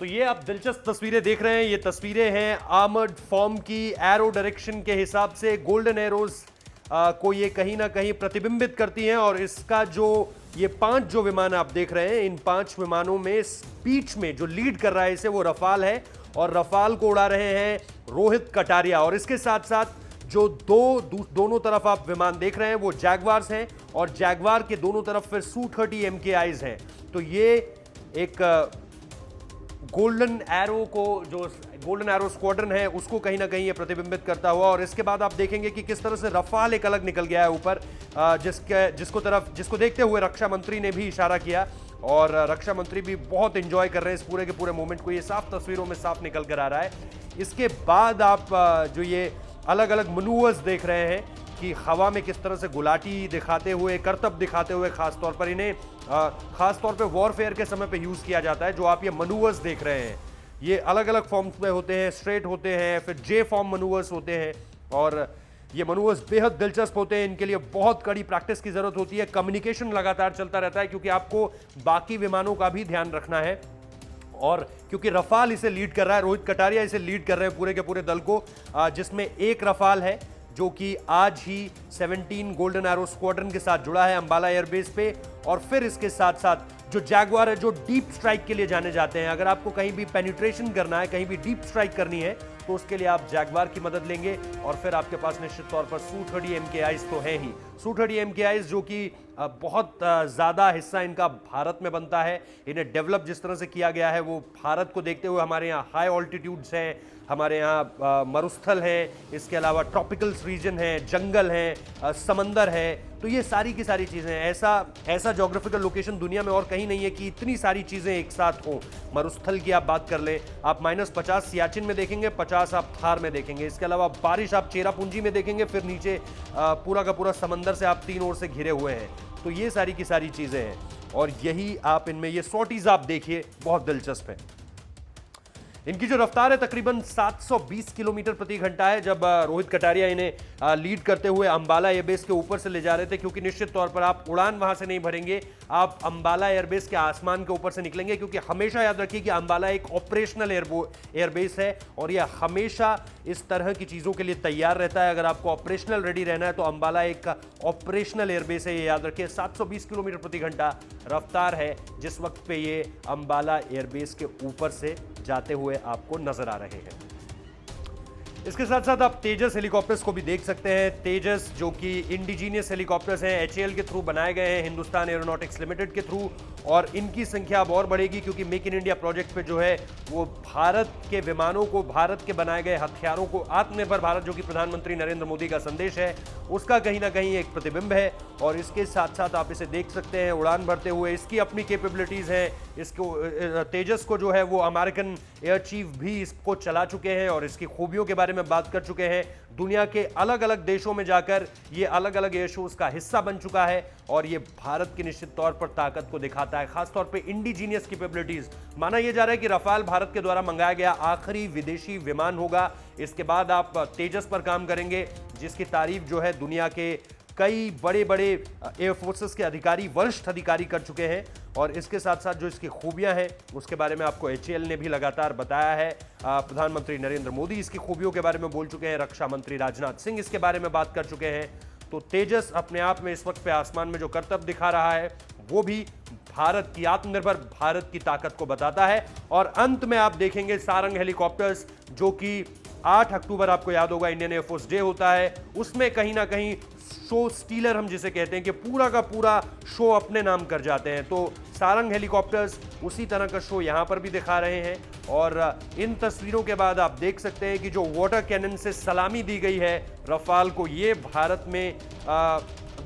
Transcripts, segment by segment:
तो ये आप दिलचस्प तस्वीरें देख रहे हैं। ये तस्वीरें हैं आर्मर्ड फॉर्म की। एरो डायरेक्शन के हिसाब से गोल्डन एरोज को ये कहीं ना कहीं प्रतिबिंबित करती हैं। और इसका जो ये 5 जो विमान आप देख रहे हैं, इन 5 विमानों में बीच में जो लीड कर रहा है इसे, वो रफाल है। और रफाल को उड़ा रहे हैं रोहित कटारिया। और इसके साथ साथ जो दोनों तरफ आप विमान देख रहे हैं वो जैगवार्स हैं। और जैगवार के दोनों तरफ फिर Su-30 MKIs हैं। तो ये एक गोल्डन एरो को, जो गोल्डन एरो स्क्वाड्रन है, उसको कहीं ना कहीं ये प्रतिबिंबित करता हुआ। और इसके बाद आप देखेंगे कि किस तरह से रफाल एक अलग निकल गया है ऊपर, जिसको देखते हुए रक्षा मंत्री ने भी इशारा किया। और रक्षा मंत्री भी बहुत एंजॉय कर रहे हैं इस पूरे के पूरे मोमेंट को। ये साफ तस्वीरों में साफ निकल कर आ रहा है। इसके बाद आप जो ये अलग अलग मनूवर्स देख रहे हैं कि हवा में किस तरह से गुलाटी दिखाते हुए, करतब दिखाते हुए, खासतौर पर इन्हें खासतौर पे वॉरफेयर के समय पे यूज किया जाता है। जो आप ये मनूवर्स देख रहे हैं, ये अलग अलग फॉर्म्स में होते हैं। स्ट्रेट होते हैं, फिर जे फॉर्म मनूवर्स होते हैं। और ये मनूवर्स बेहद दिलचस्प होते हैं। इनके लिए बहुत कड़ी प्रैक्टिस की जरूरत होती है। कम्युनिकेशन लगातार चलता रहता है, क्योंकि आपको बाकी विमानों का भी ध्यान रखना है। और क्योंकि रफाल इसे लीड कर रहा है, रोहित कटारिया इसे लीड कर रहे हैं पूरे के पूरे दल को, जिसमें एक रफाल है जो कि आज ही 17 गोल्डन एरो स्क्वाड्रन के साथ जुड़ा है अंबाला एयरबेस पे। और फिर इसके साथ साथ जो जैगवार है, जो डीप स्ट्राइक के लिए जाने जाते हैं। अगर आपको कहीं भी पेनिट्रेशन करना है, कहीं भी डीप स्ट्राइक करनी है, तो उसके लिए आप जैगवार की मदद लेंगे। और फिर आपके पास निश्चित तौर पर Su-30 MKIs तो है ही। Su-30 MKIs जो कि बहुत ज़्यादा हिस्सा इनका भारत में बनता है। इन्हें डेवलप जिस तरह से किया गया है वो भारत को देखते हुए, हमारे यहाँ हाई ऑल्टीट्यूड्स हैं, हमारे यहाँ मरुस्थल है, इसके अलावा ट्रॉपिकल्स रीजन है, जंगल है, समंदर है। तो ये सारी की सारी चीज़ें, ऐसा ज्योग्राफिकल लोकेशन दुनिया में और कहीं नहीं है कि इतनी सारी चीज़ें एक साथ हों। मरुस्थल की आप बात कर लें, आप -50 सियाचिन में देखेंगे, 50 आप थार में देखेंगे। इसके अलावा बारिश आप चेरापूंजी में देखेंगे, फिर नीचे पूरा का पूरा समंदर से आप 3 ओर से घिरे हुए हैं। तो ये सारी की सारी चीज़ें हैं। और यही आप इनमें ये सॉर्टीज आप देखिए, बहुत दिलचस्प है। इनकी जो रफ्तार है तकरीबन 720 किलोमीटर प्रति घंटा है। जब रोहित कटारिया इन्हें लीड करते हुए अंबाला एयरबेस के ऊपर से ले जा रहे थे, क्योंकि निश्चित तौर पर आप उड़ान वहां से नहीं भरेंगे, आप अंबाला एयरबेस के आसमान के ऊपर से निकलेंगे। क्योंकि हमेशा याद रखिए कि अंबाला एक ऑपरेशनल एयरबेस है और यह हमेशा इस तरह की चीज़ों के लिए तैयार रहता है। अगर आपको ऑपरेशनल रेडी रहना है तो अंबाला एक ऑपरेशनल एयरबेस है, ये याद रखिए। 720 किलोमीटर प्रति घंटा रफ्तार है जिस वक्त पे ये अंबाला एयरबेस के ऊपर से जाते हुए आपको नजर आ रहे हैं। इसके साथ साथ आप तेजस हेलीकॉप्टर्स को भी देख सकते हैं। तेजस जो कि इंडिजीनियस हेलीकॉप्टर्स हैं, HAL के थ्रू बनाए गए हैं, हिंदुस्तान एरोनॉटिक्स लिमिटेड के थ्रू। और इनकी संख्या अब और बढ़ेगी, क्योंकि मेक इन इंडिया प्रोजेक्ट पे जो है वो भारत के विमानों को, भारत के बनाए गए हथियारों को, आत्मनिर्भर भारत जो कि प्रधानमंत्री नरेंद्र मोदी का संदेश है, उसका कहीं ना कहीं एक प्रतिबिंब है। और इसके साथ साथ आप इसे देख सकते हैं उड़ान भरते हुए। इसकी अपनी कैपेबिलिटीज हैं। इसको तेजस को जो है वो अमेरिकन एयर चीफ भी इसको चला चुके हैं और इसकी खूबियों के बारे में बात कर चुके हैं। दुनिया के अलग अलग देशों में जाकर ये अलग अलग एयर शोज का हिस्सा बन चुका है। और ये भारत की निश्चित तौर पर ताकत को दिखाता है, खासतौर पे इंडिजीनियस कैपेबिलिटीज। माना यह जा रहा है कि रफाल भारत के द्वारा मंगाया गया आखिरी विदेशी विमान होगा। इसके बाद आप तेजस पर काम करेंगे, जिसकी तारीफ जो है दुनिया के कई बड़े बड़े एयरफोर्सेस के अधिकारी, वरिष्ठ अधिकारी कर चुके हैं। और इसके साथ साथ जो इसकी खूबियां हैं उसके बारे में आपको HAL ने भी लगातार बताया है। प्रधानमंत्री नरेंद्र मोदी इसकी खूबियों के बारे में बोल चुके हैं, रक्षा मंत्री राजनाथ सिंह इसके बारे में बात कर चुके हैं। तो तेजस अपने आप में इस वक्त पे आसमान में जो करतब दिखा रहा है वो भी भारत की, आत्मनिर्भर भारत की ताकत को बताता है। और अंत में आप देखेंगे सारंग हेलीकॉप्टर्स, जो कि 8 अक्टूबर आपको याद होगा इंडियन एयरफोर्स डे होता है, उसमें कहीं ना कहीं शो स्टीलर हम जिसे कहते हैं कि पूरा का पूरा शो अपने नाम कर जाते हैं। तो सारंग हेलीकॉप्टर्स उसी तरह का शो यहां पर भी दिखा रहे हैं। और इन तस्वीरों के बाद आप देख सकते हैं कि जो वाटर कैनन से सलामी दी गई है रफाल को, ये भारत में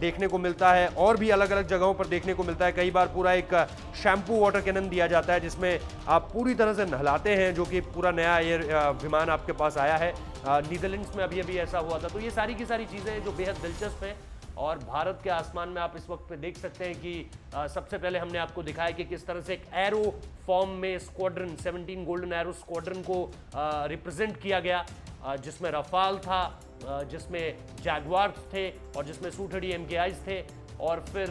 देखने को मिलता है और भी अलग अलग जगहों पर देखने को मिलता है। कई बार पूरा एक शैम्पू वाटर कैनन दिया जाता है जिसमें आप पूरी तरह से नहलाते हैं, जो कि पूरा नया विमान आपके पास आया है। नीदरलैंड्स में अभी अभी ऐसा हुआ था। तो ये सारी की सारी चीज़ें जो बेहद दिलचस्प हैं। और भारत के आसमान में आप इस वक्त पे देख सकते हैं कि सबसे पहले हमने आपको दिखाया कि किस तरह से एक एरो फॉर्म में स्क्वाड्रन, 17 गोल्डन एरो स्क्वाड्रन को रिप्रेजेंट किया गया, जिसमें रफाल था, जिसमें जैगवार्स थे और जिसमें Su-30 MKIs थे। और फिर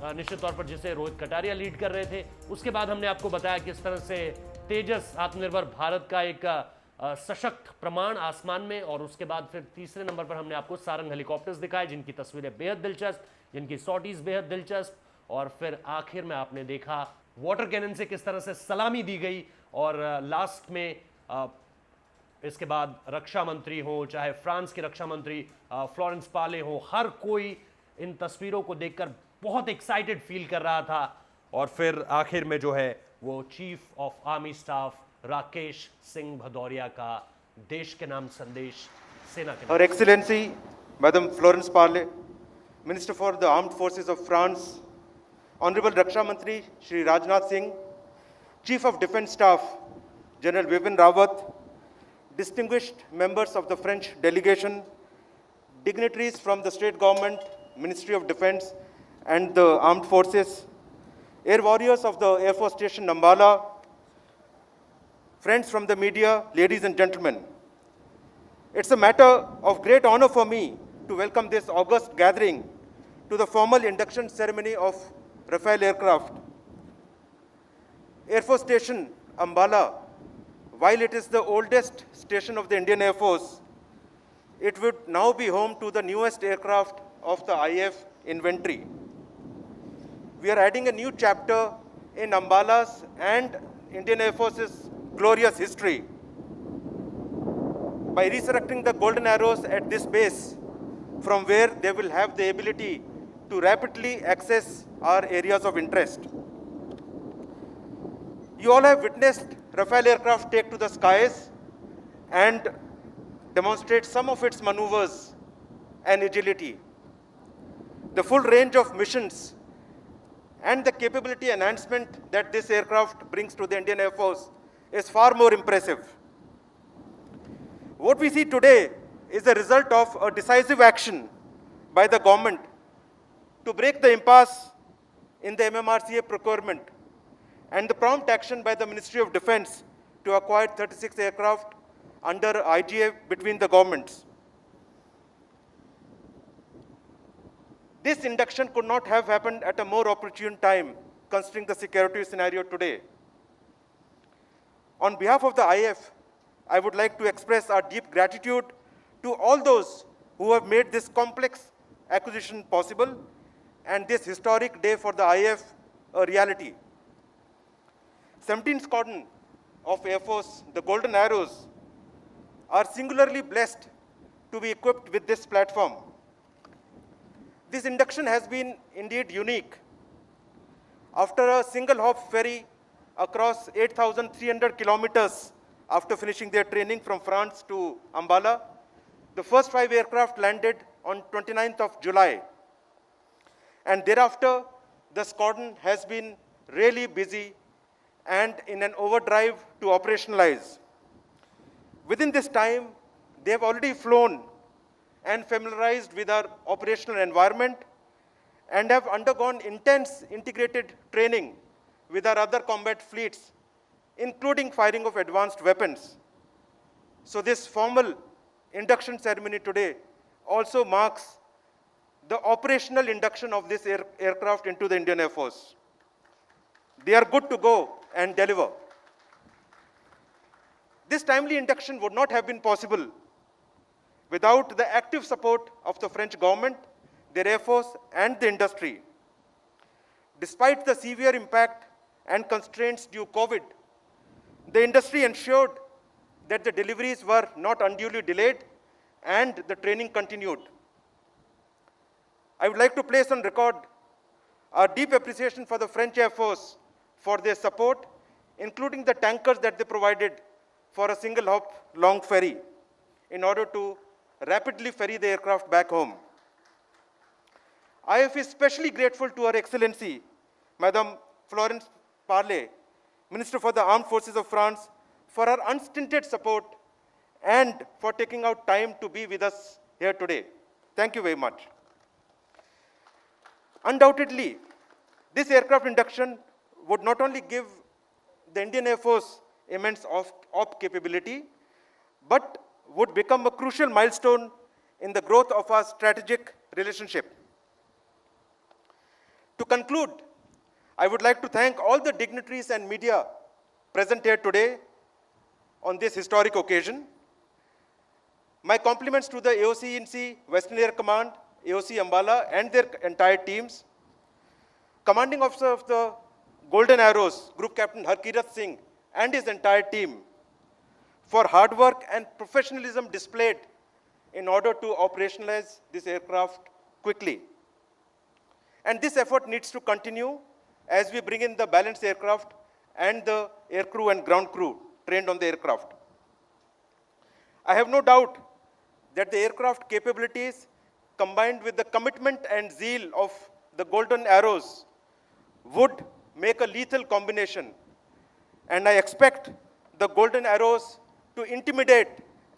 निश्चित तौर पर जिसे रोहित कटारिया लीड कर रहे थे। उसके बाद हमने आपको बताया किस तरह से तेजस आत्मनिर्भर भारत का एक सशक्त प्रमाण आसमान में, और उसके बाद फिर तीसरे नंबर पर हमने आपको सारंग हेलीकॉप्टर्स दिखाए जिनकी तस्वीरें बेहद दिलचस्प, जिनकी सॉटीज बेहद दिलचस्प, और फिर आखिर में आपने देखा वाटर कैनन से किस तरह से सलामी दी गई, और लास्ट में इसके बाद रक्षा मंत्री हो, चाहे फ्रांस के रक्षा मंत्री फ्लोरेंस पार्ले हो, हर कोई इन तस्वीरों को देखकर बहुत एक्साइटेड फील कर रहा था। और फिर आखिर में जो है वो chief of army staff Rakesh Singh Bhadauria का देश के नाम संदेश, सेना के नाम। Her Excellency, Madam Florence Parly, Minister for the Armed Forces of France, Honorable Raksha Mantri Shri Rajnath Singh, Chief of Defence Staff General Bipin Rawat, distinguished members of the French delegation, dignitaries from the state government, Ministry of Defence and the Armed Forces, air warriors of the Air Force Station Ambala, friends from the media, ladies and gentlemen. It's a matter of great honor for me to welcome this august gathering to the formal induction ceremony of Rafale aircraft. Air Force Station Ambala, while it is the oldest station of the Indian Air Force, it would now be home to the newest aircraft of the IAF inventory. We are adding a new chapter in Ambala's and Indian Air Force's glorious history by resurrecting the golden arrows at this base, from where they will have the ability to rapidly access our areas of interest. You all have witnessed Rafale aircraft take to the skies and demonstrate some of its maneuvers and agility. The full range of missions and the capability enhancement that this aircraft brings to the Indian Air Force is far more impressive. What we see today is the result of a decisive action by the government to break the impasse in the MMRCA procurement and the prompt action by the Ministry of Defence to acquire 36 aircraft under IGA between the governments. This induction could not have happened at a more opportune time, considering the security scenario today. On behalf of the IF, I would like to express our deep gratitude to all those who have made this complex acquisition possible and this historic day for the IF a reality. 17th Squadron of Air Force, the Golden Arrows, are singularly blessed to be equipped with this platform. This induction has been indeed unique. After a single hop ferry across 8,300 kilometers after finishing their training from France to Ambala, the first 5 aircraft landed on 29th of July. And thereafter, the squadron has been really busy and in an overdrive to operationalize. Within this time, they have already flown and familiarized with our operational environment and have undergone intense integrated training with our other combat fleets, including firing of advanced weapons. So this formal induction ceremony today also marks the operational induction of this aircraft into the Indian Air Force. They are good to go and deliver. This timely induction would not have been possible without the active support of the French government, their Air Force, and the industry. Despite the severe impact and constraints due to COVID, the industry ensured that the deliveries were not unduly delayed and the training continued. I would like to place on record our deep appreciation for the French Air Force for their support, including the tankers that they provided for a single hop long ferry in order to rapidly ferry the aircraft back home. IF is especially grateful to Her Excellency, Madame Florence Parly, Minister for the Armed Forces of France, for her unstinted support and for taking out time to be with us here today. Thank you very much. Undoubtedly, this aircraft induction would not only give the Indian Air Force immense op capability, but would become a crucial milestone in the growth of our strategic relationship. To conclude, I would like to thank all the dignitaries and media present here today on this historic occasion. My compliments to the AOC INC Western Air Command, AOC Ambala and their entire teams. Commanding Officer of the Golden Arrows, Group Captain Harkirat Singh and his entire team for hard work and professionalism displayed in order to operationalize this aircraft quickly. And this effort needs to continue as we bring in the balanced aircraft and the aircrew and ground crew trained on the aircraft. I have no doubt that the aircraft capabilities combined with the commitment and zeal of the Golden Arrows would make a lethal combination. And I expect the Golden Arrows to intimidate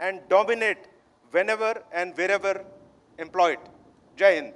and dominate whenever and wherever employed. Jai Hind.